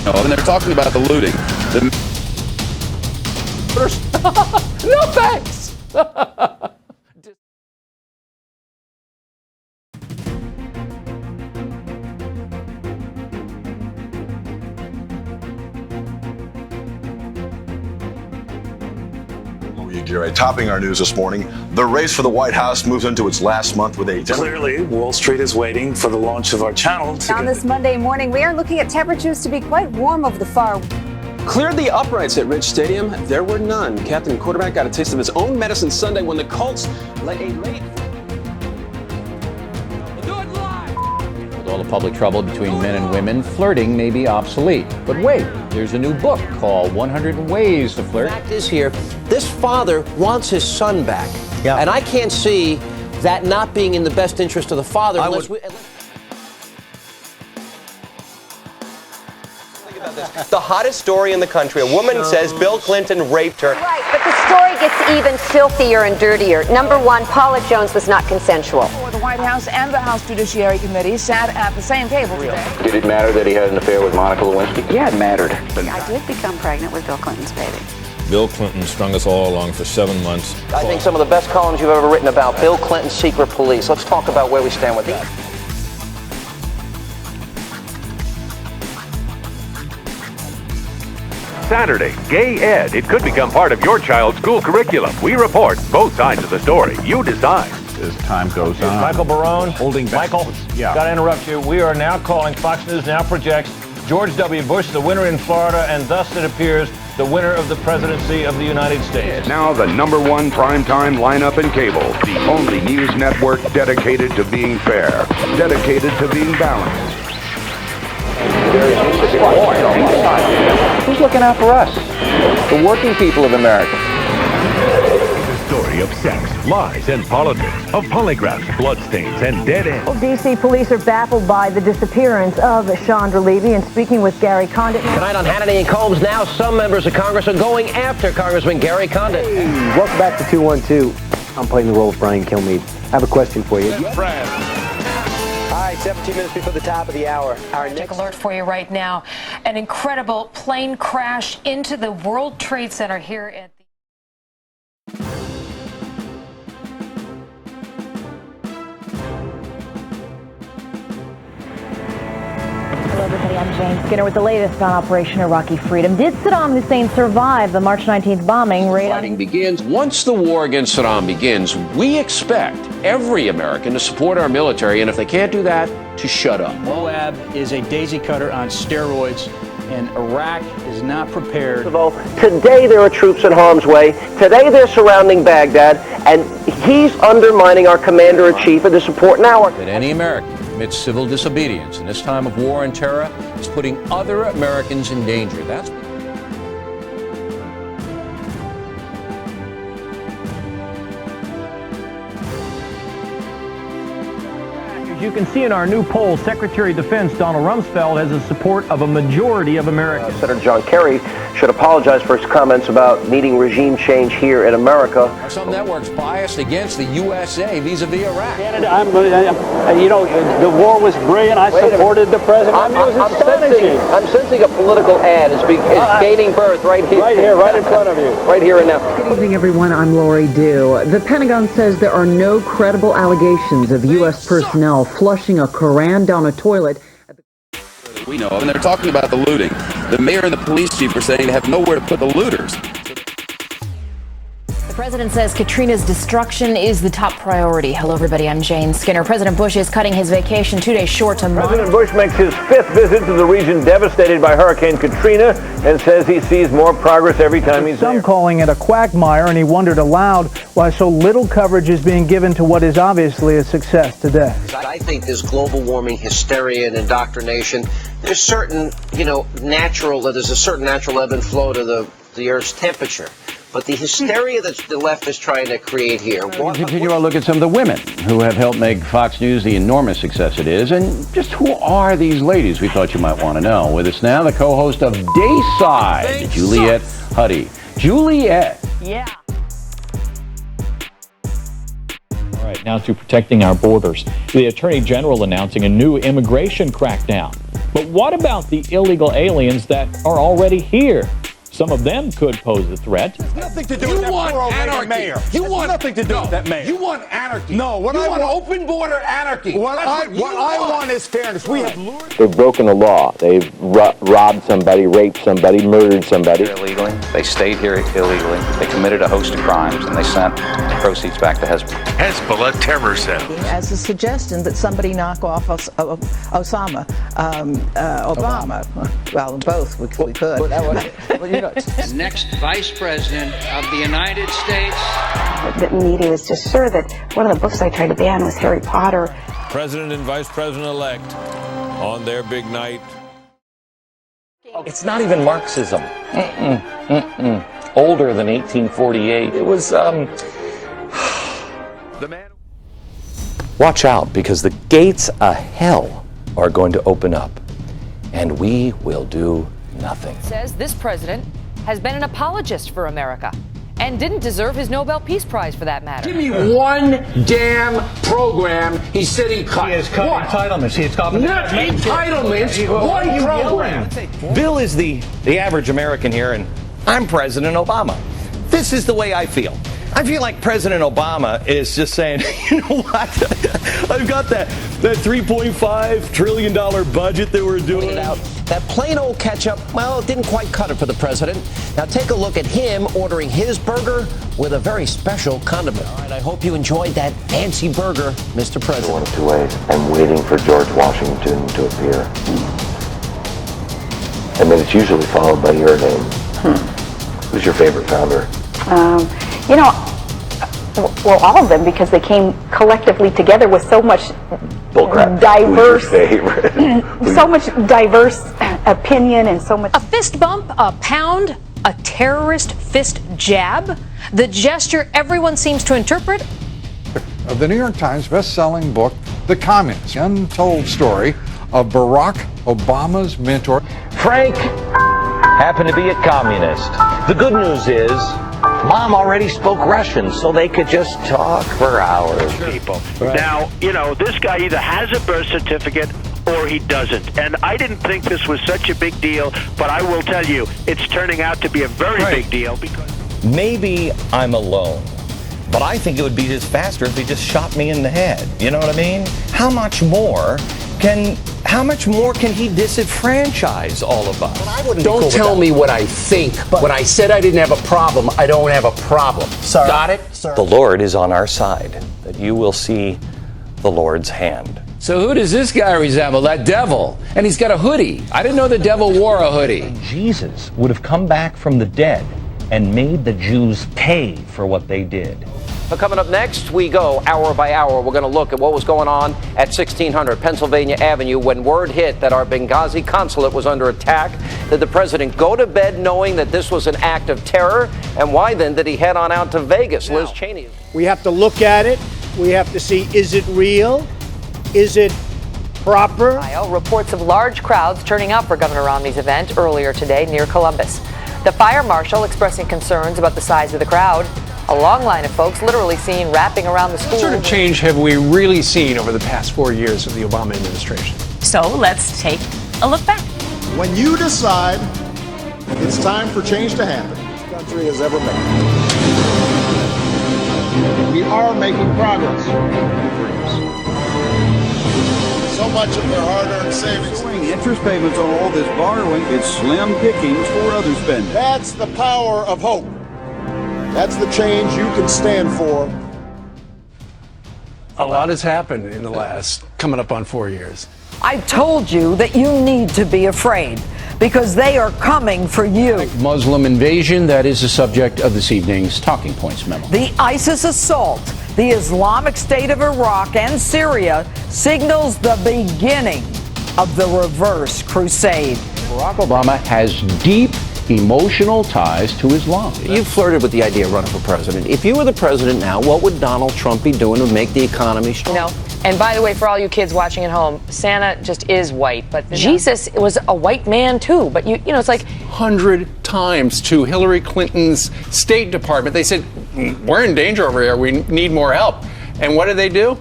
And they're talking about the looting. No thanks. Topping our news this morning, the race for the White House moves into its last month with a... Clearly, Wall Street is waiting for the launch of our channel. On this Monday morning, we are looking at temperatures to be quite warm over the far. Cleared the uprights at Rich Stadium. There were none. Captain Quarterback got a taste of his own medicine Sunday when the Colts led a late... With all the public trouble between men and women, flirting may be obsolete. But wait, there's a new book called 100 Ways to Flirt. The fact is here, this father wants his son back. Yeah. And I can't see that not being in the best interest of the father. The hottest story in the country. A woman says Bill Clinton raped her. Right, but the story gets even filthier and dirtier. Number one, Paula Jones was not consensual. The White House and the House Judiciary Committee sat at the same table today. Did it matter that he had an affair with Monica Lewinsky? Yeah, it mattered. I did become pregnant with Bill Clinton's baby. Bill Clinton strung us all along for 7 months. I think some of the best columns you've ever written about Bill Clinton's secret police. Let's talk about where we stand with that. Saturday, Gay Ed. It could become part of your child's school curriculum. We report both sides of the story. You decide. As time goes on. Michael Barone. Holding back. Michael, gotta interrupt you. We are now calling, Fox News now projects George W. Bush the winner in Florida, and thus it appears the winner of the presidency of the United States. Now the #1 primetime lineup in cable. The only news network dedicated to being fair. Dedicated to being balanced. Who's looking out for us? The working people of America. The story of sex, lies, and politics, of polygraphs, bloodstains, and dead ends. Well, D.C. police are baffled by the disappearance of Chandra Levy, and speaking with Gary Condit. Tonight on Hannity and Combs, now some members of Congress are going after Congressman Gary Condit. Hey, welcome back to 212. I'm playing the role of Brian Kilmeade. I have a question for you. All right, 17 minutes before the top of the hour. Our next alert for you right now. An incredible plane crash into the World Trade Center here at the... Hello, everybody. I'm Jane Skinner with the latest on Operation Iraqi Freedom. Did Saddam Hussein survive the March 19th bombing raid? Fighting begins. Once the war against Saddam begins, we expect every American to support our military, and if they can't do that, to shut up. Moab is a daisy cutter on steroids, and Iraq is not prepared. Today there are troops in harm's way. Today they're surrounding Baghdad, and he's undermining our commander-in-chief of the support now. That any American commits civil disobedience in this time of war and terror is putting other Americans in danger. That's As you can see in our new poll, Secretary of Defense Donald Rumsfeld has the support of a majority of Americans. Senator John Kerry should apologize for his comments about needing regime change here in America. Are some networks biased against the USA vis-a-vis Iraq? Canada, you know, the war was brilliant. I supported the president. I'm sensing a political ad is gaining birth right here. Right here, right in front of you. Right here and now. Good evening, everyone. I'm Lori Dew. The Pentagon says there are no credible allegations of U.S. personnel flushing a Koran down a toilet. We know of, and they're talking about the looting. The mayor and the police chief are saying they have nowhere to put the looters. The president says Katrina's destruction is the top priority. Hello, everybody. I'm Jane Skinner. President Bush is cutting his vacation 2 days short to President Bush makes his 5th visit to the region devastated by Hurricane Katrina and says he sees more progress every time he's there. Some calling it a quagmire, and he wondered aloud why so little coverage is being given to what is obviously a success today. I think this global warming hysteria and indoctrination, there's certain, there's a certain natural ebb and flow to the Earth's temperature. But the hysteria that the left is trying to create here. We continue our look at some of the women who have helped make Fox News the enormous success it is. And just who are these ladies, we thought you might want to know. With us now, the co-host of Dayside, Juliet Huddy. Juliet. Yeah. All right, now to protecting our borders. The Attorney General announcing a new immigration crackdown. But what about the illegal aliens that are already here? Some of them could pose a threat. Nothing to do with that anarchy. Mayor. You want nothing to do with that mayor. You want anarchy. No, what I want open border anarchy. What I want is fairness. We have lured. They've broken the law. They've robbed somebody, raped somebody, murdered somebody. Illegally. They stayed here illegally. They committed a host of crimes, and they sent the proceeds back to Hezbollah. Hezbollah terror cell. As a suggestion that somebody knock off Obama. Well, both we could. Next Vice President of the United States. The media was just sure that one of the books I tried to ban was Harry Potter. President and Vice President-elect on their big night. It's not even Marxism. Older than 1848. It was, the man. Watch out, because the gates of hell are going to open up, and we will do nothing. Says this president has been an apologist for America and didn't deserve his Nobel Peace Prize for that matter. Give me one damn program he said he cut. He has cut entitlements. He has cut not entitlements. One program. Bill is the average American here, and I'm President Obama. This is the way I feel. I feel like President Obama is just saying, you know what? I've got that $3.5 trillion budget that we're doing. That plain old ketchup, well, it didn't quite cut it for the president. Now take a look at him ordering his burger with a very special condiment. All right, I hope you enjoyed that fancy burger, Mr. President. One of two ways. I'm waiting for George Washington to appear. And then it's usually followed by your name. Who's your favorite founder? Well, all of them, because they came collectively together with so much diverse, so much diverse opinion and so much. A fist bump, a pound, a terrorist fist jab, the gesture everyone seems to interpret. Of the New York Times best-selling book, The Communist, the untold story of Barack Obama's mentor. Frank happened to be a communist. The good news is, Mom already spoke Russian, so they could just talk for hours. People. Right. Now, this guy either has a birth certificate or he doesn't. And I didn't think this was such a big deal, but I will tell you, it's turning out to be a very big deal. Because maybe I'm alone, but I think it would be just faster if he just shot me in the head. You know what I mean? How much more can he disenfranchise all of us? Don't tell me what I think. When I said I didn't have a problem, I don't have a problem. Sir, got it? Sir. The Lord is on our side, that you will see the Lord's hand. So who does this guy resemble? That devil. And he's got a hoodie. I didn't know the devil wore a hoodie. Jesus would have come back from the dead and made the Jews pay for what they did. But coming up next, we go hour by hour. We're going to look at what was going on at 1600 Pennsylvania Avenue when word hit that our Benghazi consulate was under attack. Did the president go to bed knowing that this was an act of terror? And why then did he head on out to Vegas? Liz Cheney. We have to look at it. We have to see, is it real? Is it proper? Reports of large crowds turning out for Governor Romney's event earlier today near Columbus. The fire marshal expressing concerns about the size of the crowd. A long line of folks literally seen wrapping around the school. What sort of change have we really seen over the past 4 years of the Obama administration? So let's take a look back. When you decide it's time for change to happen, this country has ever made. We are making progress. So much of their hard-earned savings. Interest payments on all this borrowing, it's slim pickings for other spending. That's the power of hope. That's the change you can stand for. A lot has happened in the last coming up on 4 years. I told you that you need to be afraid because they are coming for you. Muslim invasion, that is the subject of this evening's Talking Points memo. The ISIS assault, the Islamic State of Iraq and Syria signals the beginning of the reverse crusade. Barack Obama has deep emotional ties to Islam. You flirted with the idea of running for president. If you were the president now, what would Donald Trump be doing to make the economy strong? And by the way, for all you kids watching at home, Santa just is white, but Jesus was a white man too. But you know, it's like 100 times to Hillary Clinton's State Department. They said, we're in danger over here. We need more help. And what did they do?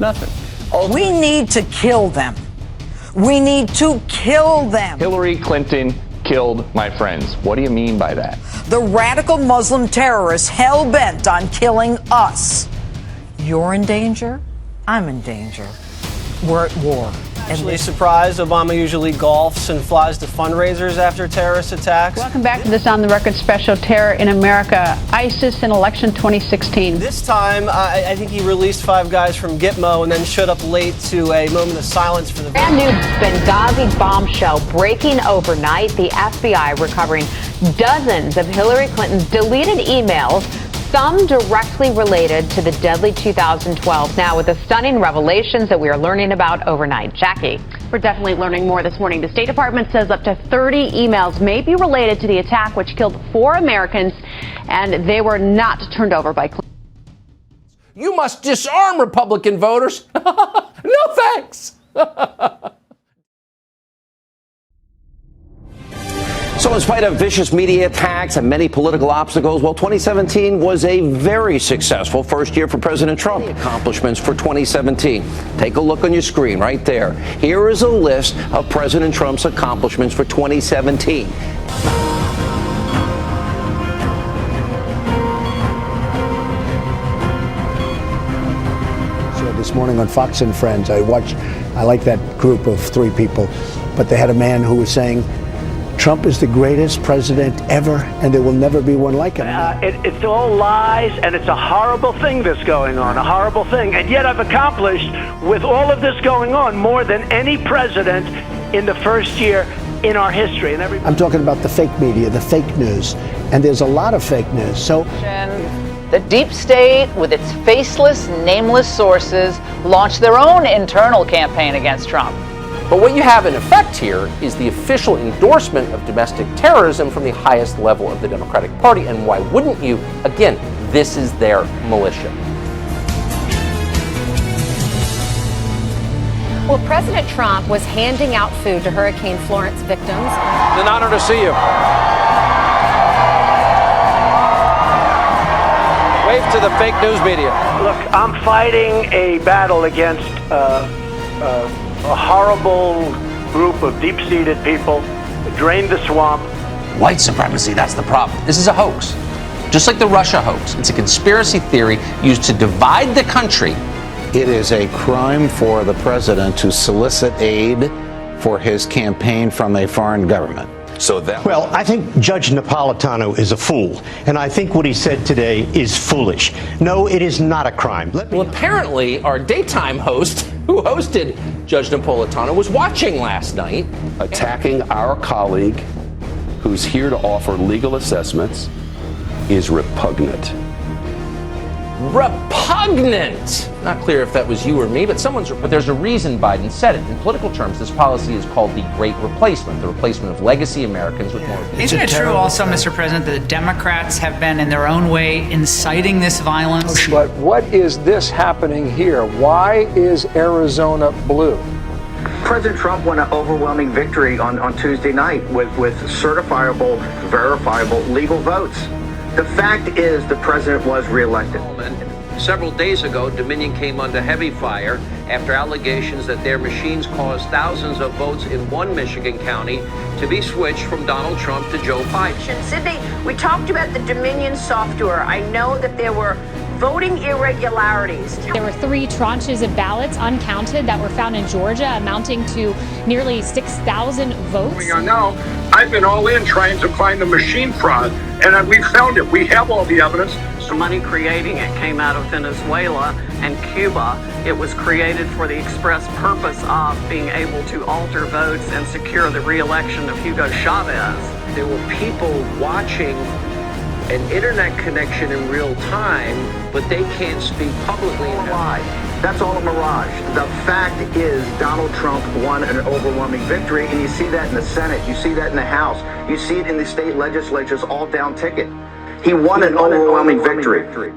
Nothing. We need to kill them. We need to kill them. Hillary Clinton killed my friends. What do you mean by that? The radical Muslim terrorists hell-bent on killing us. You're in danger. I'm in danger. We're at war. Actually surprised, Obama usually golfs and flies to fundraisers after terrorist attacks. Welcome back to this On the Record special, Terror in America, ISIS in election 2016. This time, I think he released 5 guys from Gitmo and then showed up late to a moment of silence for the Brand new Benghazi bombshell breaking overnight. The FBI recovering dozens of Hillary Clinton's deleted emails, some directly related to the deadly 2012. Now, with the stunning revelations that we are learning about overnight. Jackie. We're definitely learning more this morning. The State Department says up to 30 emails may be related to the attack, which killed 4 Americans, and they were not turned over by Clinton. You must disarm Republican voters. No thanks. So in spite of vicious media attacks and many political obstacles, well, 2017 was a very successful first year for President Trump. Accomplishments for 2017. Take a look on your screen right there. Here is a list of President Trump's accomplishments for 2017. So this morning on Fox and Friends, I like that group of 3 people, but they had a man who was saying, Trump is the greatest president ever, and there will never be one like him. It's all lies, and it's a horrible thing that's going on, a horrible thing. And yet I've accomplished, with all of this going on, more than any president in the first year in our history. And I'm talking about the fake media, the fake news, and there's a lot of fake news. So the deep state, with its faceless, nameless sources, launched their own internal campaign against Trump. But what you have in effect here is the official endorsement of domestic terrorism from the highest level of the Democratic Party. And why wouldn't you? Again, this is their militia. Well, President Trump was handing out food to Hurricane Florence victims. It's an honor to see you. Wave to the fake news media. Look, I'm fighting a battle against a horrible group of deep-seated people, drained the swamp. White supremacy, that's the problem. This is a hoax. Just like the Russia hoax. It's a conspiracy theory used to divide the country. It is a crime for the president to solicit aid for his campaign from a foreign government. Well, I think Judge Napolitano is a fool, and I think what he said today is foolish. No, it is not a crime. Well, apparently, our daytime host, who hosted Judge Napolitano, was watching last night. Attacking our colleague, who's here to offer legal assessments, is repugnant. Repugnant! Not clear if that was you or me, but there's a reason Biden said it. In political terms, this policy is called the Great Replacement, the replacement of legacy Americans with more. Isn't it true also, Mr. President, that the Democrats have been, in their own way, inciting this violence? But what is this happening here? Why is Arizona blue? President Trump won an overwhelming victory on Tuesday night with certifiable, verifiable, legal votes. The fact is the president was reelected. Several days ago, Dominion came under heavy fire after allegations that their machines caused thousands of votes in one Michigan county to be switched from Donald Trump to Joe Biden. Sydney, we talked about the Dominion software. I know that there were voting irregularities. There were 3 tranches of ballots uncounted that were found in Georgia, amounting to nearly 6,000 votes. Now, I've been all in trying to find the machine fraud, and we found it. We have all the evidence. The money creating it came out of Venezuela and Cuba. It was created for the express purpose of being able to alter votes and secure the re-election of Hugo Chavez. There were people watching an internet connection in real time, but they can't speak publicly. That's all a mirage. The fact is Donald Trump won an overwhelming victory, and you see that in the Senate, you see that in the House, you see it in the state legislatures, all down ticket. He won an overwhelming victory.